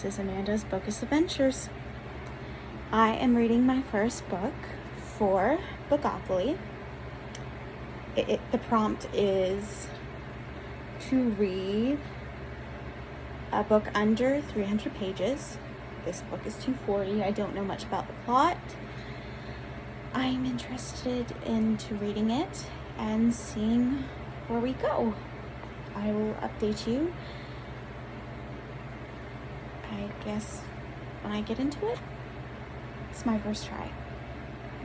this is Amanda's Bookus Adventures. I am reading my first book for Bookopoly. The prompt is to read a book under 300 pages. This book is 240. I don't know much about the plot. I'm interested into reading it and seeing where we go. I will update you, I guess, when I get into it. It's my first try.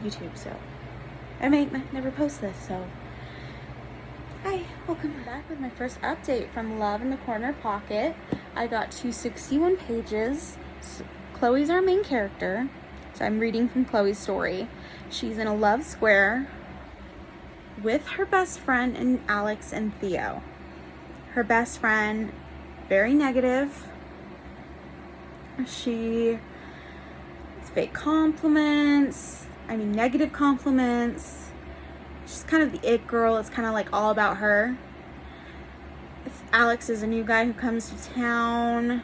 YouTube, so I may never post this, so hi, welcome back with my first update from Love in the Corner Pocket. I got to 61 pages. Chloe's our main character, so I'm reading from Chloe's story. She's in a love square with her best friend and Alex and Theo. Her best friend, very negative. She fake compliments, negative compliments. She's kind of the it girl. It's kind of like all about her. Alex is a new guy who comes to town.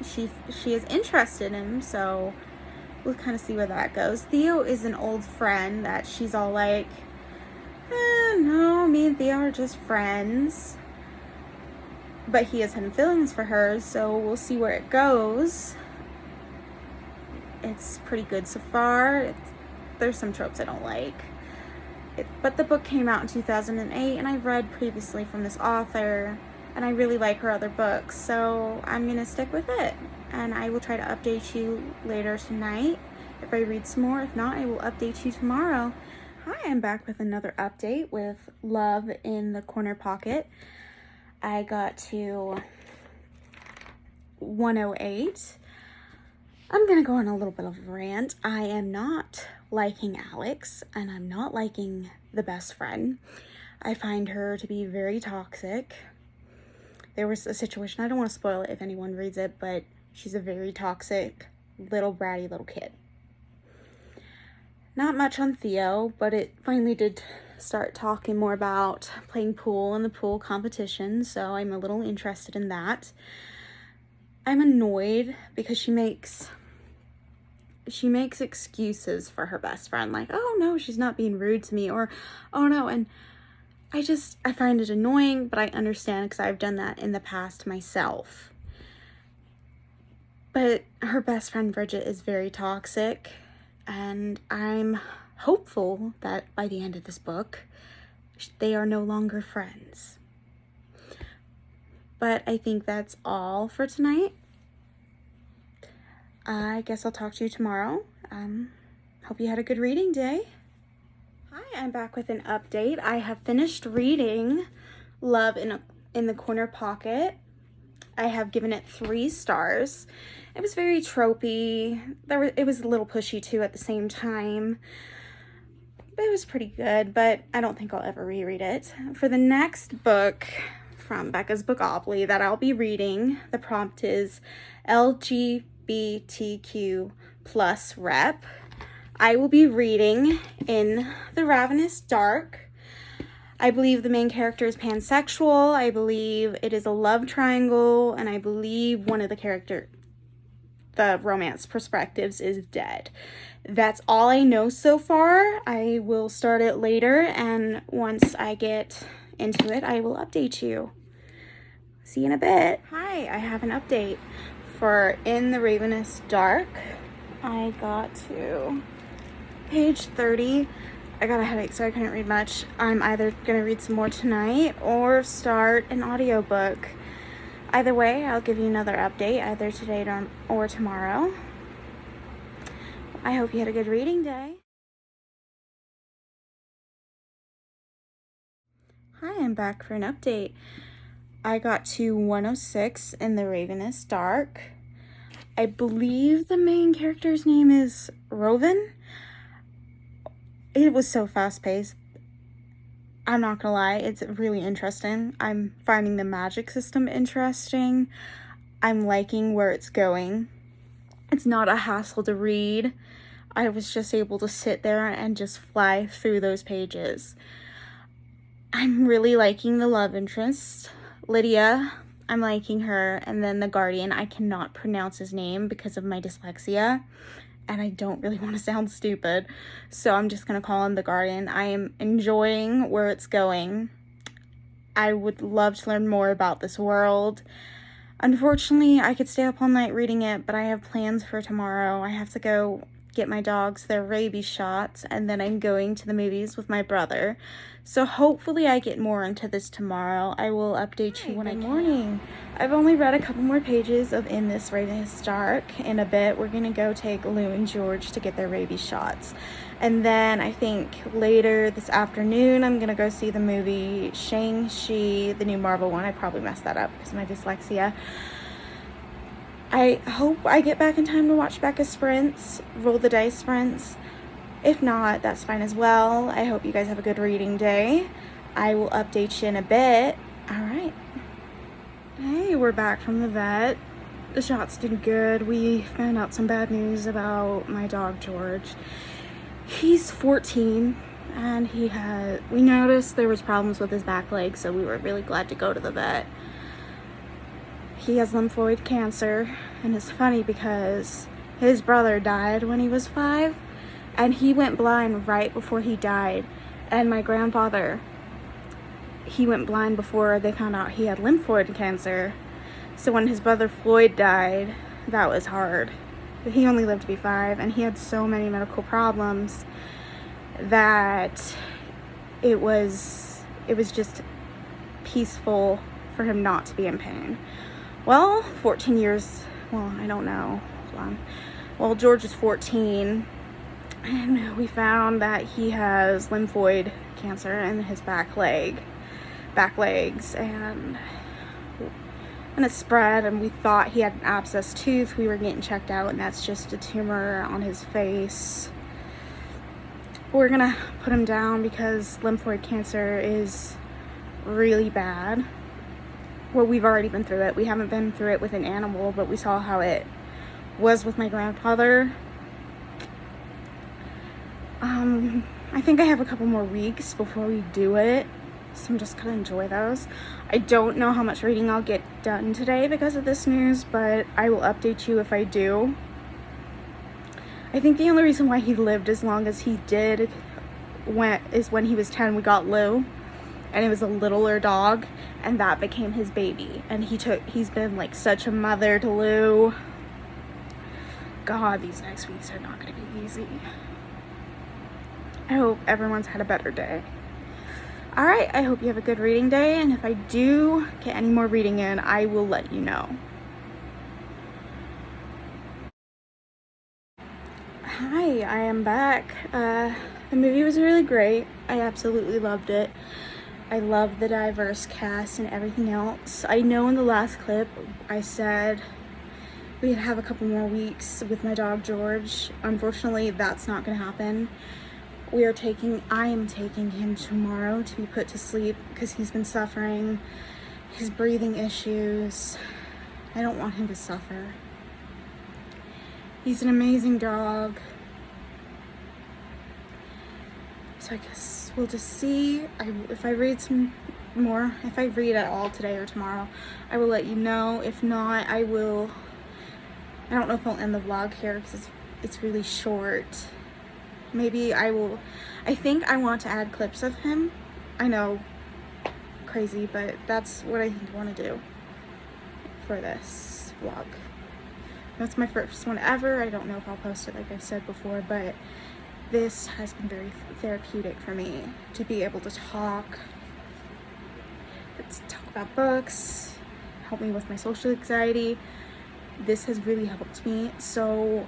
She is interested in him, so we'll kind of see where that goes. Theo is an old friend that she's all like, no, me and Theo are just friends. But he has had feelings for her, so we'll see where it goes. It's pretty good so far. There's some tropes I don't like. But the book came out in 2008, and I've read previously from this author, and I really like her other books, so I'm going to stick with it. And I will try to update you later tonight if I read some more. If not, I will update you tomorrow. Hi, I'm back with another update with Love in the Corner Pocket. I got to 108. I'm going to go on a little bit of a rant. I am not liking Alex, and I'm not liking the best friend. I find her to be very toxic. There was a situation, I don't want to spoil it if anyone reads it, but she's a very toxic, bratty little kid. Not much on Theo, but it finally did start talking more about playing pool and the pool competition, so I'm a little interested in that. I'm annoyed because she makes excuses for her best friend, like, oh no, she's not being rude to me, or oh no, and I find it annoying, but I understand because I've done that in the past myself. But her best friend Bridget is very toxic, and I'm hopeful that by the end of this book, they are no longer friends. But I think that's all for tonight. I guess I'll talk to you tomorrow. Hope you had a good reading day. Hi, I'm back with an update. I have finished reading Love in the Corner Pocket. I have given it 3 stars. It was very tropey. It was a little pushy too at the same time. It was pretty good, but I don't think I'll ever reread it. For the next book from Becca's Bookopoly that I'll be reading, the prompt is LGBTQ plus rep. I will be reading In the Ravenous Dark. I believe the main character is pansexual. I believe it is a love triangle, and I believe one of the romance perspectives is dead. That's all I know so far. I will start it later, and once I get into it, I will update you. See you in a bit. Hi, I have an update for In the Ravenous Dark. I got to page 30. I got a headache, so I couldn't read much. I'm either going to read some more tonight or start an audiobook. Either way, I'll give you another update either today or tomorrow. I hope you had a good reading day. Hi, I'm back for an update. I got to 106 in the Ravenous Dark. I believe the main character's name is Rovan. It was so fast-paced. I'm not gonna lie, it's really interesting. I'm finding the magic system interesting. I'm liking where it's going. It's not a hassle to read. I was just able to sit there and just fly through those pages. I'm really liking the love interest, Lydia. I'm liking her. And then the guardian, I cannot pronounce his name because of my dyslexia, and I don't really want to sound stupid, so I'm just gonna call him the guardian. I am enjoying where it's going. I would love to learn more about this world. Unfortunately, I could stay up all night reading it, but I have plans for tomorrow. I have to go get my dogs their rabies shots, and then I'm going to the movies with my brother. So hopefully I get more into this tomorrow. I will update you when I can. Good morning. I've only read a couple more pages of In This Ravenous Dark. In a bit, we're gonna go take Lou and George to get their rabies shots. And then I think later this afternoon, I'm gonna go see the movie Shang-Chi, the new Marvel one. I probably messed that up because of my dyslexia. I hope I get back in time to watch Becca's sprints, Roll the Dice sprints. If not, that's fine as well. I hope you guys have a good reading day. I will update you in a bit. All right. Hey, we're back from the vet. The shots did good. We found out some bad news about my dog, George. He's 14, and we noticed there was problems with his back leg, so we were really glad to go to the vet. He has lymphoid cancer, and it's funny because his brother died when he was 5, and he went blind right before he died. And my grandfather, he went blind before they found out he had lymphoid cancer. So when his brother Floyd died, that was hard. But he only lived to be 5, and he had so many medical problems that it was just peaceful for him not to be in pain. Well, 14 years, well, I don't know. Hold on. Well, George is 14, and we found that he has lymphoid cancer in his back legs, and it spread, and we thought he had an abscess tooth. We were getting checked out, and that's just a tumor on his face. We're gonna put him down because lymphoid cancer is really bad. Well, we've already been through it. We haven't been through it with an animal, but we saw how it was with my grandfather. I think I have a couple more weeks before we do it, so I'm just gonna enjoy those. I don't know how much reading I'll get done today because of this news, but I will update you if I do. I think the only reason why he lived as long as he did is when he was 10, we got Lou, and it was a littler dog, and that became his baby. And he's been like such a mother to Lou. God, these next weeks are not gonna be easy. I hope everyone's had a better day. All right, I hope you have a good reading day, and if I do get any more reading in, I will let you know. Hi, I am back. The movie was really great. I absolutely loved it. I love the diverse cast and everything else. I know in the last clip I said we'd have a couple more weeks with my dog George. Unfortunately, that's not gonna happen. I am taking him tomorrow to be put to sleep because he's been suffering his breathing issues. I don't want him to suffer. He's an amazing dog. So I guess we'll just see. If I read some more, if I read at all today or tomorrow, I will let you know. If not, I don't know if I'll end the vlog here because it's really short. Maybe I think I want to add clips of him. I know, crazy, but that's what I think I want to do for this vlog. That's my first one ever. I don't know if I'll post it like I said before, but this has been very therapeutic for me to be able to talk. Let's talk about books, help me with my social anxiety. This has really helped me, so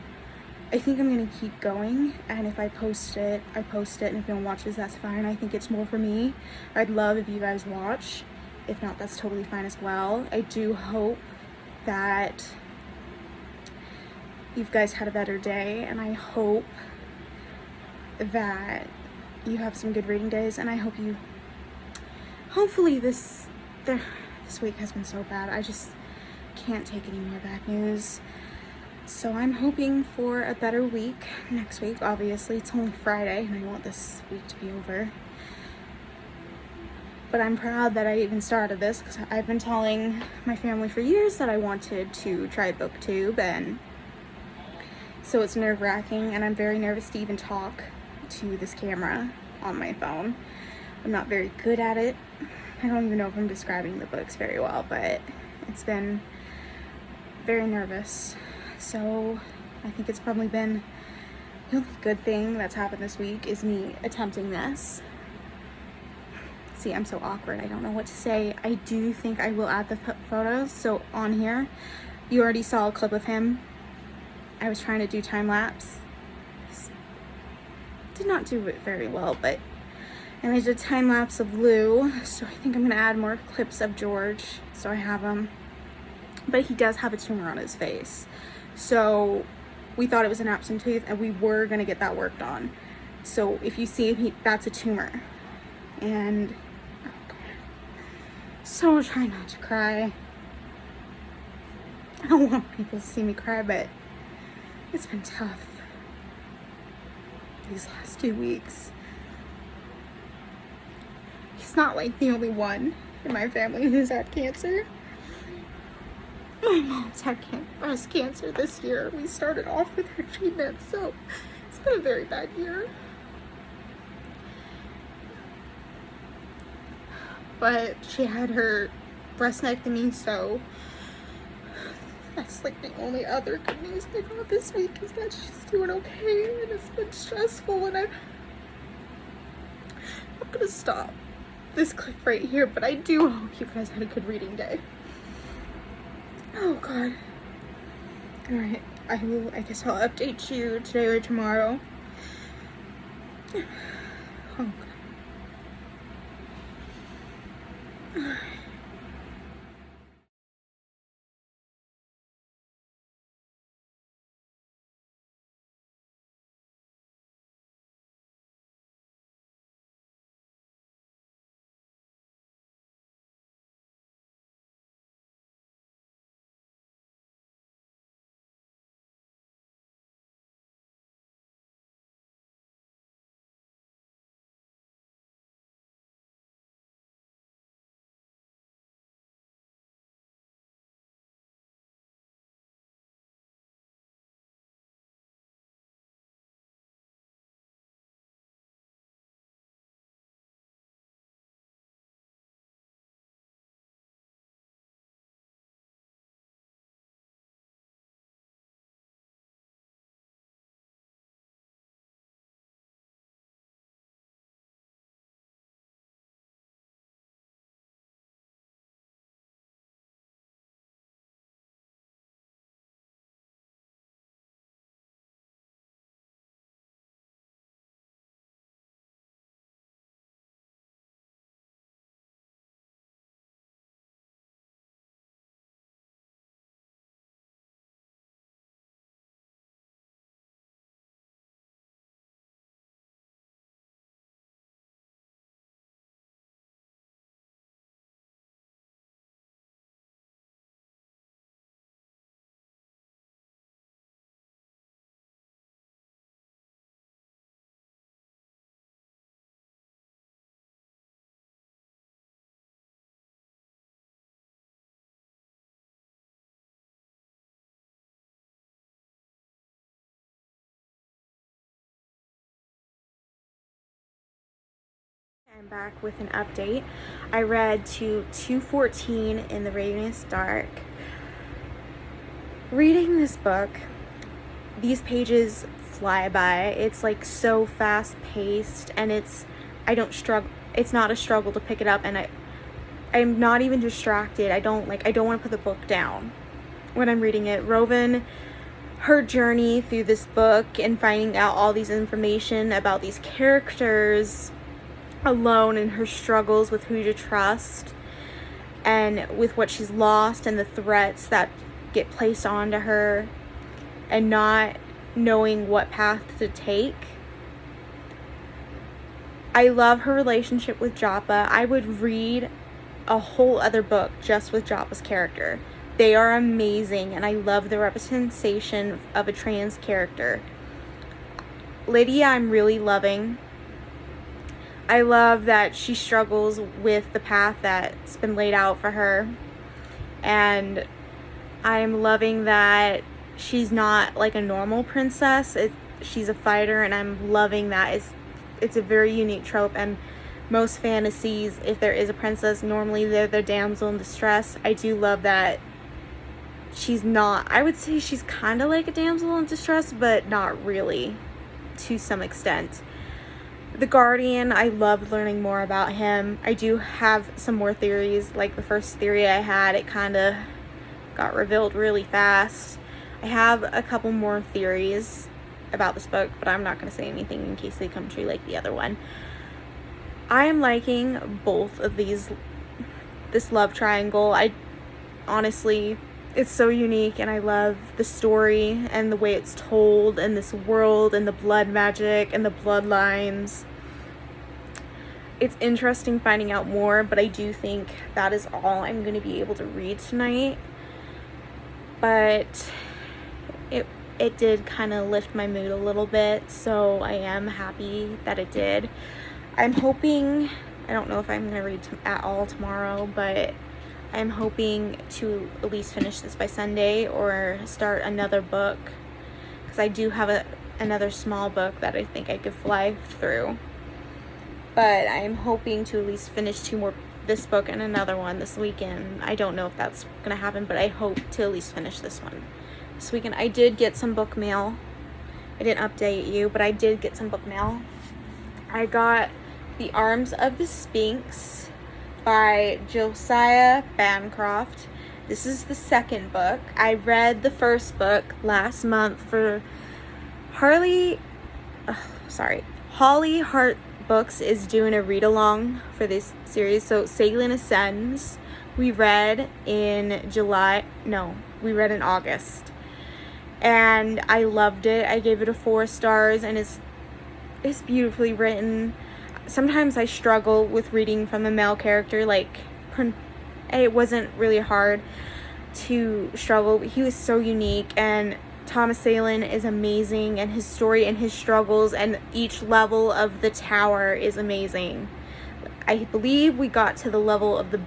I think I'm gonna keep going, and if I post it, I post it, and if no one watches, that's fine. I think it's more for me. I'd love if you guys watch. If not, that's totally fine as well. I do hope that you guys had a better day, and I hope that you have some good reading days, and I hope hopefully this week has been so bad. I just can't take any more bad news. So I'm hoping for a better week next week. Obviously, it's only Friday, and I want this week to be over. But I'm proud that I even started this, because I've been telling my family for years that I wanted to try BookTube, and so it's nerve-wracking, and I'm very nervous to even talk to this camera on my phone. I'm not very good at it. I don't even know if I'm describing the books very well, but it's been very nervous. So I think it's probably been the only good thing that's happened this week is me attempting this. See, I'm so awkward. I don't know what to say. I do think I will add the photos. So on here, you already saw a clip of him. I was trying to do time lapse. Did not do it very well, but, and I did time lapse of Lou. So I think I'm gonna add more clips of George. So I have him, but he does have a tumor on his face. So we thought it was an absent tooth, and we were gonna get that worked on. So if you see him, that's a tumor. And oh God. So try not to cry. I don't want people to see me cry, but it's been tough these last 2 weeks. He's not like the only one in my family who's had cancer. My mom's had breast cancer this year. We started off with her treatment, so it's been a very bad year. But she had her breastectomy, so that's like the only other good news I got this week, is that she's doing okay, and it's been stressful, and I'm gonna stop this clip right here, but I do hope you guys had a good reading day. Oh God. Alright, I guess I'll update you today or tomorrow. Oh God. I'm back with an update. I read to 214 in The Ravenous Dark. Reading this book, these pages fly by. It's like so fast paced, and it's not a struggle to pick it up, and I'm not even distracted. I don't want to put the book down when I'm reading it. Rowan, her journey through this book and finding out all these information about these characters alone, and her struggles with who to trust and with what she's lost and the threats that get placed onto her and not knowing what path to take. I love her relationship with Joppa. I would read a whole other book just with Joppa's character. They are amazing, and I love the representation of a trans character. Lydia, I'm really loving. I love that she struggles with the path that's been laid out for her. And I'm loving that she's not like a normal princess. She's a fighter, and I'm loving that. It's a very unique trope, and most fantasies, if there is a princess, normally they're the damsel in distress. I do love that she's not. I would say she's kind of like a damsel in distress, but not really, to some extent. The Guardian, I loved learning more about him. I do have some more theories. Like the first theory I had, it kind of got revealed really fast. I have a couple more theories about this book, but I'm not going to say anything in case they come true like the other one. I am liking both of this love triangle. Honestly, it's so unique, and I love the story and the way it's told, and this world and the blood magic and the bloodlines. It's interesting finding out more, but I do think that is all I'm going to be able to read tonight. But it did kind of lift my mood a little bit, so I am happy that it did. I'm hoping, I don't know if I'm going to read at all tomorrow, but I'm hoping to at least finish this by Sunday or start another book, because I do have another small book that I think I could fly through. But I'm hoping to at least finish this book and another one this weekend. I don't know if that's going to happen, but I hope to at least finish this one this weekend. I did get some book mail. I didn't update you, but I did get some book mail. I got The Arms of the Sphinx by Josiah Bancroft. This is the second book. I read the first book last month for Holly Hart Books is doing a read-along for this series. So Salem Ascends, we read in August. And I loved it. I gave it a 4 stars, and it's beautifully written. Sometimes I struggle with reading from a male character. Like, it wasn't really hard to struggle. He was so unique, and Thomas Salem is amazing, and his story and his struggles and each level of the tower is amazing. I believe we got to the level of the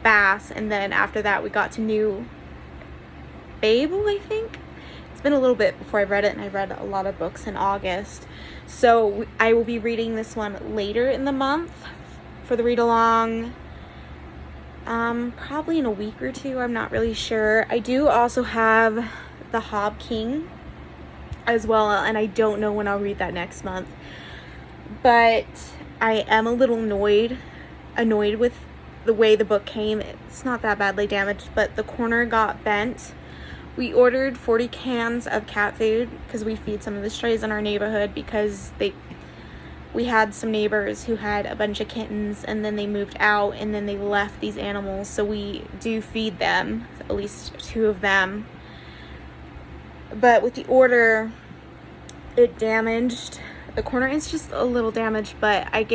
Bass, and then after that we got to New Babel, I think. It's been a little bit before I read it, and I read a lot of books in August. So I will be reading this one later in the month for the read-along. Probably in a week or two. I'm not really sure. I do also have The Hob King as well, and I don't know when I'll read that next month. But I am a little annoyed with the way the book came. It's not that badly damaged, but the corner got bent. We ordered 40 cans of cat food because we feed some of the strays in our neighborhood, because we had some neighbors who had a bunch of kittens, and then they moved out, and then they left these animals, so we do feed them, at least 2 of them. But with the order, it damaged the corner. It's just a little damaged, but I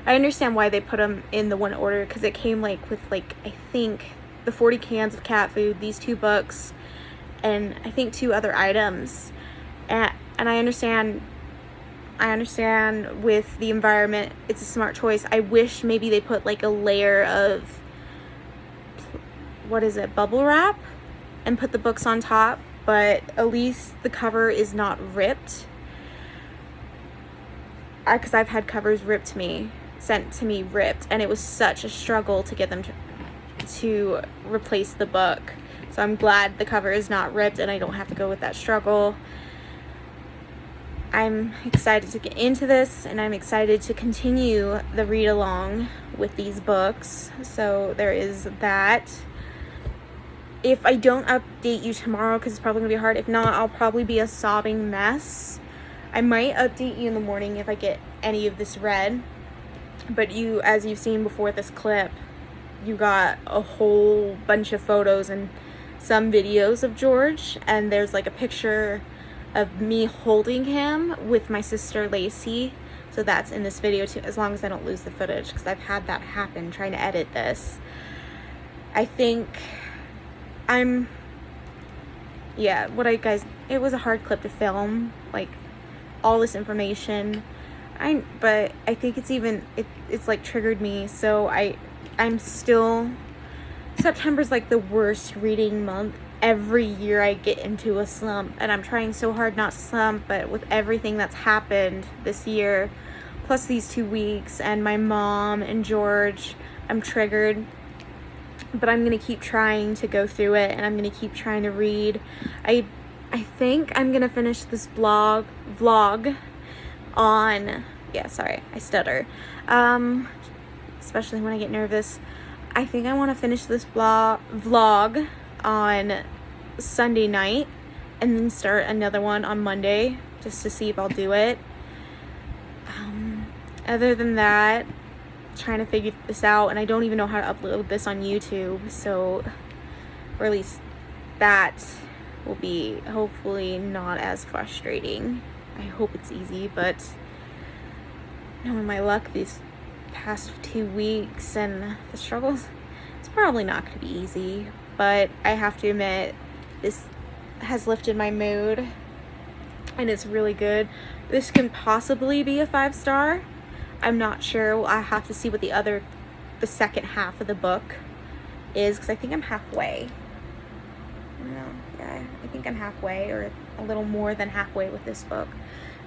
understand why they put them in the one order, because it came with I think the 40 cans of cat food, these 2 books, and I think 2 other items. And I understand with the environment, it's a smart choice. I wish maybe they put a layer of, bubble wrap, and put the books on top, but at least the cover is not ripped. Because I've had covers sent to me ripped, and it was such a struggle to get them to replace the book. So I'm glad the cover is not ripped, and I don't have to go with that struggle. I'm excited to get into this, and I'm excited to continue the read-along with these books. So there is that. If I don't update you tomorrow, because it's probably going to be hard, if not, I'll probably be a sobbing mess. I might update you in the morning if I get any of this read. But as you've seen before this clip, you got a whole bunch of photos and some videos of George, and there's a picture of me holding him with my sister Lacey, so that's in this video too, as long as I don't lose the footage, because I've had that happen trying to edit this. I think it was a hard clip to film, all this information. But I think it's like triggered me, so I'm still, September's like the worst reading month. Every year I get into a slump, and I'm trying so hard not to slump, but with everything that's happened this year, plus these 2 weeks, and my mom and George, I'm triggered. But I'm gonna keep trying to go through it, and I'm gonna keep trying to read. I think I'm gonna finish this vlog on, yeah, sorry, I stutter, especially when I get nervous. I think I want to finish this vlog on Sunday night, and then start another one on Monday, just to see if I'll do it. Other than that, trying to figure this out, and I don't even know how to upload this on YouTube, so, or at least that will be hopefully not as frustrating. I hope it's easy, but knowing my luck these past 2 weeks and the struggles, it's probably not going to be easy. But I have to admit, this has lifted my mood, and it's really good. This can possibly be a 5-star. I'm not sure. I have to see what the second half of the book is, because I think I'm halfway. No, yeah, I think I'm halfway, or a little more than halfway with this book.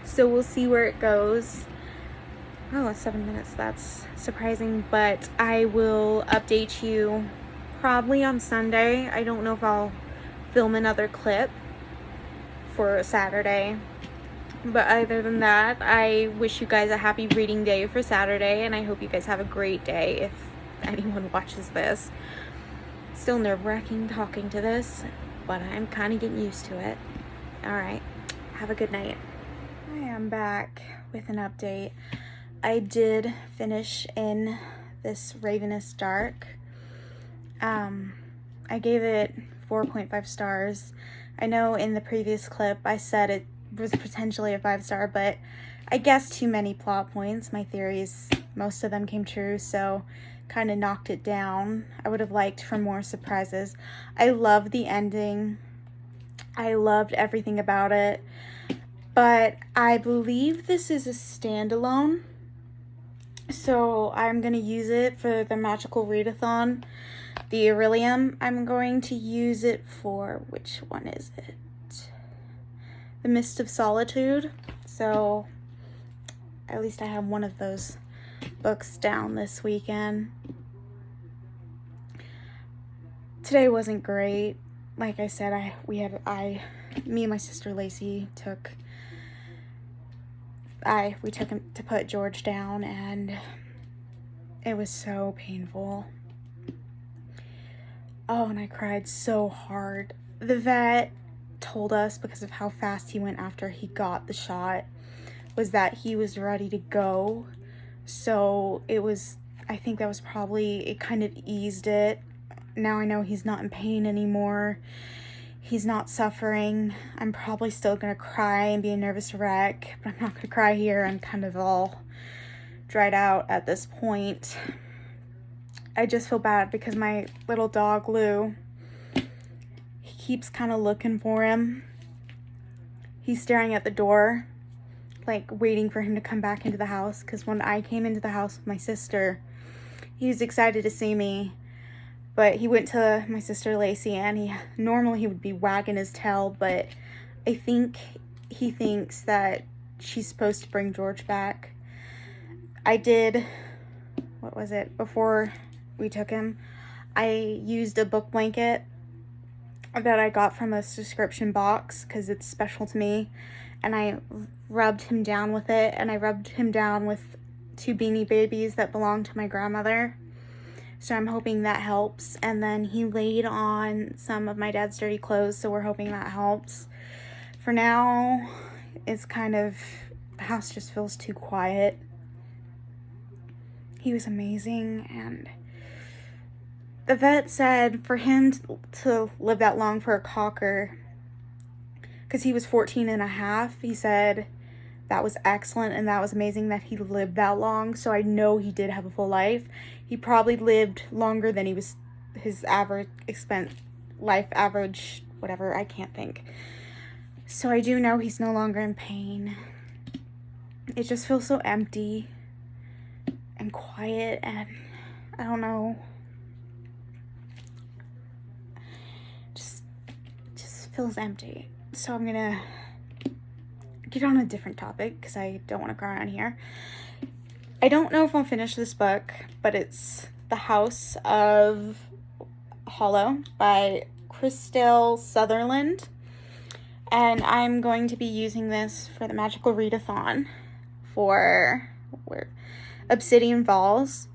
So we'll see where it goes. Oh, it's 7 minutes. That's surprising, but I will update you probably on Sunday. I don't know if I'll film another clip for Saturday. But other than that, I wish you guys a happy reading day for Saturday, and I hope you guys have a great day if anyone watches this. Still nerve-wracking talking to this, but I'm kind of getting used to it. Alright, have a good night. I am back with an update. I did finish in this Ravenous Dark. I gave it 4.5 stars. I know in the previous clip I said it was potentially a 5-star, but I guessed too many plot points. My theories, most of them came true, so kind of knocked it down. I would have liked for more surprises. I loved the ending. I loved everything about it, but I believe this is a standalone, so I'm going to use it for the Magical Readathon. The Aurelium, I'm going to use it for, which one is it? The Mist of Solitude. So at least I have one of those books down this weekend. Today wasn't great. Like I said, me and my sister Lacey we took him to put George down, and it was so painful. Oh, and I cried so hard. The vet told us, because of how fast he went after he got the shot, was that he was ready to go. So I think that was probably, it kind of eased it. Now I know he's not in pain anymore. He's not suffering. I'm probably still gonna cry and be a nervous wreck, but I'm not gonna cry here. I'm kind of all dried out at this point. I just feel bad because my little dog, Lou, he keeps kind of looking for him. He's staring at the door, like waiting for him to come back into the house, because when I came into the house with my sister, he was excited to see me, but he went to my sister Lacey, and normally he would be wagging his tail, but I think he thinks that she's supposed to bring George back. I did, what was it, before we took him, I used a book blanket that I got from a subscription box because it's special to me, and I rubbed him down with it, and I rubbed him down with 2 Beanie Babies that belonged to my grandmother, so I'm hoping that helps. And then he laid on some of my dad's dirty clothes, so we're hoping that helps. For now, it's kind of, the house just feels too quiet. He was amazing, and the vet said for him to live that long for a cocker, because he was 14 and a half, he said that was excellent and that was amazing that he lived that long. So I know he did have a full life. He probably lived longer than his average life average, whatever, I can't think. So I do know he's no longer in pain. it just feels so empty and quiet, and I don't know. Just feels empty. So I'm gonna get on a different topic because I don't want to cry on here. I don't know if I'll finish this book, but it's The House of Hollow by Christelle Sutherland. And I'm going to be using this for the Magical Readathon for Obsidian Falls.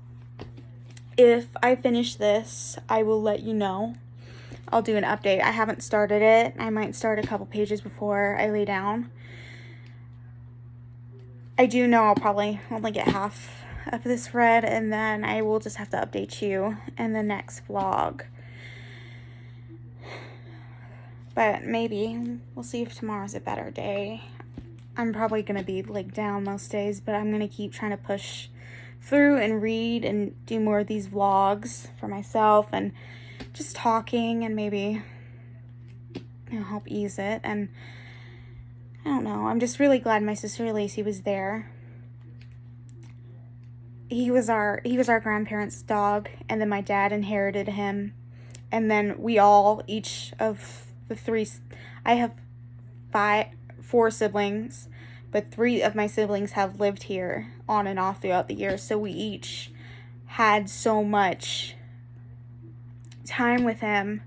If I finish this, I will let you know. I'll do an update. I haven't started it. I might start a couple pages before I lay down. I do know I'll probably only get half of this read, and then I will just have to update you in the next vlog. But maybe. We'll see if tomorrow's a better day. I'm probably going to be like down most days, but I'm going to keep trying to push through and read and do more of these vlogs for myself and just talking, and maybe, you know, help ease it. And I don't know, I'm just really glad my sister Lacey was there. He was our grandparents' dog, and then my dad inherited him, and then we all, each of the three, I have four siblings, but 3 of my siblings have lived here on and off throughout the years, so we each had so much time with him,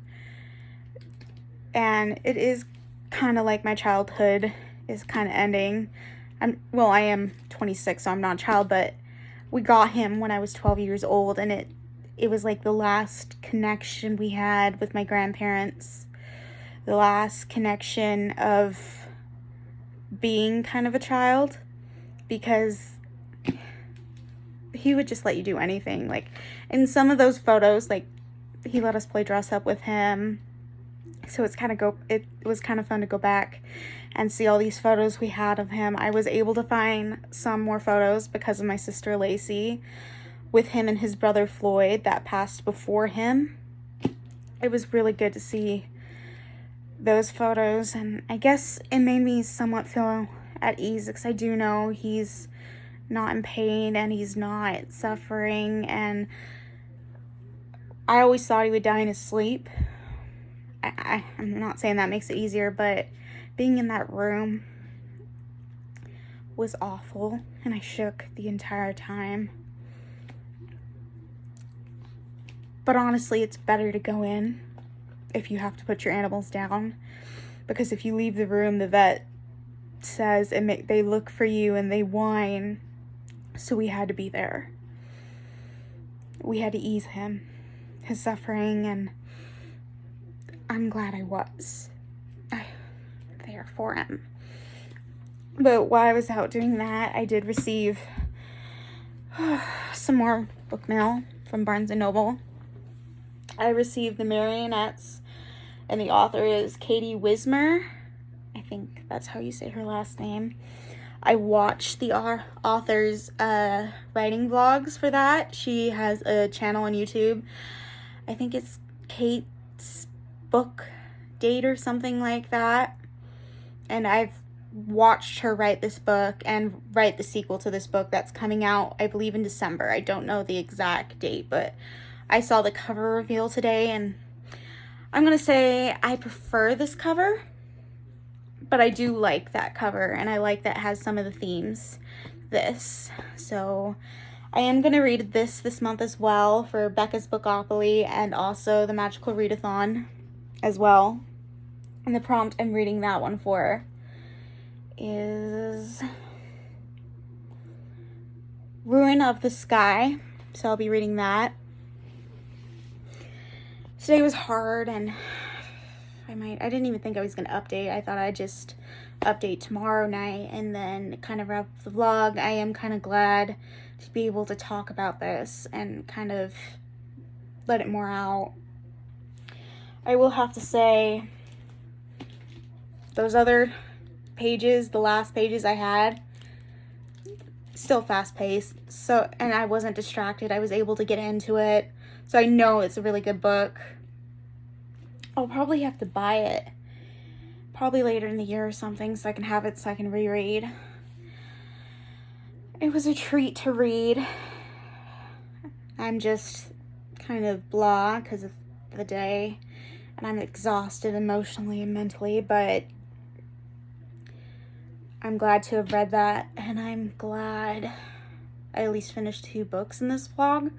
and it is kind of like my childhood is kind of ending. I am 26, so I'm not a child, but we got him when I was 12 years old, and it was like the last connection we had with my grandparents, the last connection of being kind of a child, because he would just let you do anything. Like in some of those photos, like he let us play dress up with him, so it was kind of fun to go back and see all these photos we had of him. I was able to find some more photos because of my sister Lacey with him and his brother Floyd that passed before him. It was really good to see those photos, and I guess it made me somewhat feel at ease, because I do know he's not in pain and he's not suffering, and I always thought he would die in his sleep. I'm not saying that makes it easier, but being in that room was awful, and I shook the entire time. But honestly, it's better to go in if you have to put your animals down, because if you leave the room, the vet says they look for you and they whine, so we had to be there. We had to ease his suffering, and I'm glad I was there for him. But while I was out doing that, I did receive some more book mail from Barnes & Noble. I received The Marionettes, and the author is Katie Wismer. I think that's how you say her last name. I watched the author's writing vlogs for that. She has a channel on YouTube. I think it's Kate's Book Date or something like that. And I've watched her write this book and write the sequel to this book that's coming out, I believe, in December. I don't know the exact date, but I saw the cover reveal today, and I'm going to say I prefer this cover, but I do like that cover, and I like that it has some of the themes so I am going to read this month as well for Becca's Bookopoly, and also the Magical Readathon as well. And the prompt I'm reading that one for is Ruin of the Sky, so I'll be reading that. Today was hard, and I didn't even think I was going to update. I thought I'd just update tomorrow night and then kind of wrap up the vlog. I am kind of glad to be able to talk about this and kind of let it more out. I will have to say, those other pages, the last pages I had, still fast-paced, and I wasn't distracted. I was able to get into it, so I know it's a really good book. I'll probably have to buy it probably later in the year or something, so I can have it so I can reread. It was a treat to read. I'm just kind of blah because of the day, and I'm exhausted emotionally and mentally, but I'm glad to have read that, and I'm glad I at least finished 2 books in this vlog.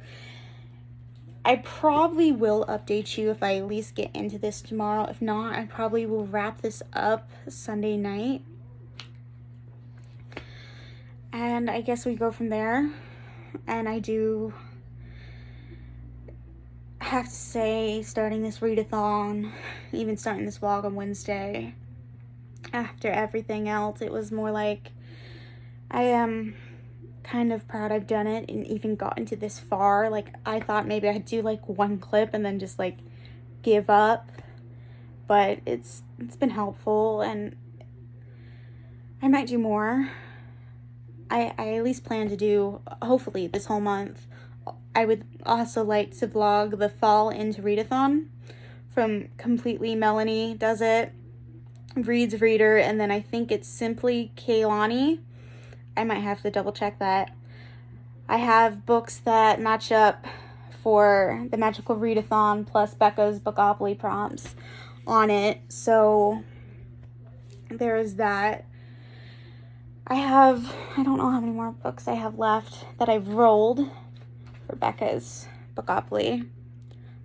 I probably will update you if I at least get into this tomorrow. If not, I probably will wrap this up Sunday night. And I guess we go from there. And I do have to say, starting this readathon, even starting this vlog on Wednesday, after everything else, it was more like I am kind of proud I've done it and even gotten to this far. Like, I thought maybe I'd do like 1 clip and then just like give up, but it's been helpful, and I might do more. I at least plan to do, hopefully this whole month. I would also like to vlog the fall into readathon from Completely Melanie does it, Reads Reader, and then I think it's Simply Kaylani. I might have to double check that. I have books that match up for the Magical Readathon plus Becca's Bookopoly prompts on it, so there's that. I don't know how many more books I have left that I've rolled for Becca's Bookopoly.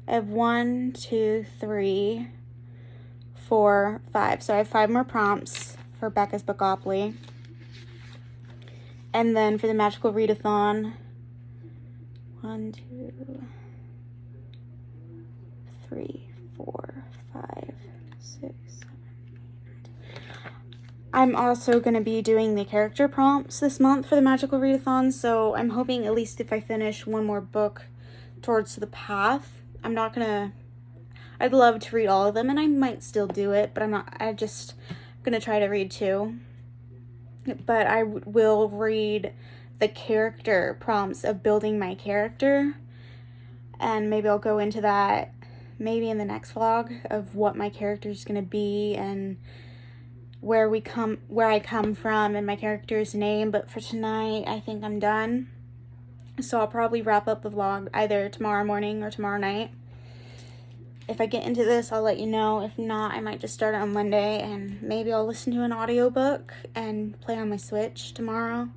I have 1, 2, 3, 4, 5. So I have 5 more prompts for Becca's Bookopoly. And then for the Magical Readathon, 1, 2, 3, 4, 5, 6, 7, 8. I'm also going to be doing the character prompts this month for the Magical Readathon, so I'm hoping at least if I finish 1 more book towards the path, I'd love to read all of them, and I might still do it, but I'm just going to try to read 2. But I will read the character prompts of building my character, and maybe I'll go into that maybe in the next vlog of what my character is going to be and where I come from and my character's name. But for tonight, I think I'm done. So I'll probably wrap up the vlog either tomorrow morning or tomorrow night. If I get into this, I'll let you know. If not, I might just start it on Monday, and maybe I'll listen to an audiobook and play on my Switch tomorrow.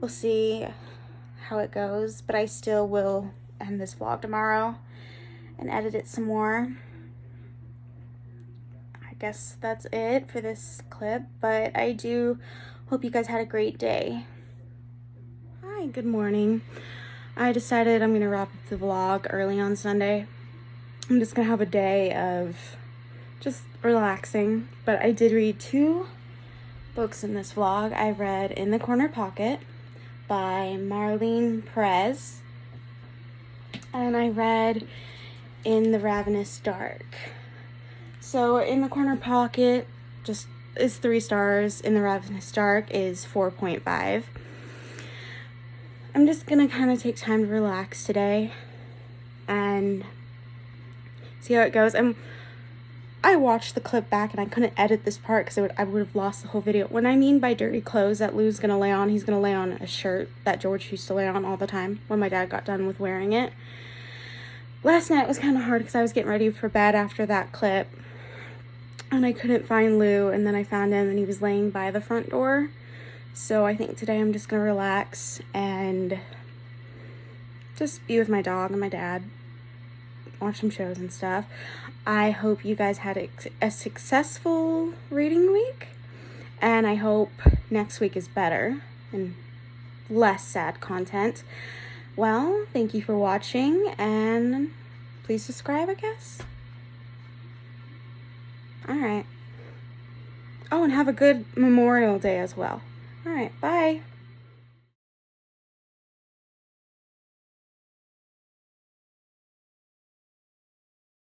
We'll see how it goes, but I still will end this vlog tomorrow and edit it some more. I guess that's it for this clip, but I do hope you guys had a great day. Hi, good morning. I decided I'm going to wrap up the vlog early on Sunday. I'm just going to have a day of just relaxing, but I did read 2 books in this vlog. I read In the Corner Pocket by Marlene Perez, and I read In the Ravenous Dark. So In the Corner Pocket just is 3 stars. In the Ravenous Dark is 4.5. I'm just going to kind of take time to relax today and see how it goes. And I watched the clip back and I couldn't edit this part because I would have lost the whole video. What I mean by dirty clothes that Lou's going to lay on, he's going to lay on a shirt that George used to lay on all the time when my dad got done with wearing it. Last night was kind of hard because I was getting ready for bed after that clip, and I couldn't find Lou, and then I found him and he was laying by the front door. So I think today I'm just going to relax and just be with my dog and my dad, watch some shows and stuff. I hope you guys had a successful reading week, and I hope next week is better and less sad content. Well, thank you for watching, and please subscribe, I guess. Alright. Oh, and have a good Memorial Day as well. Alright, bye.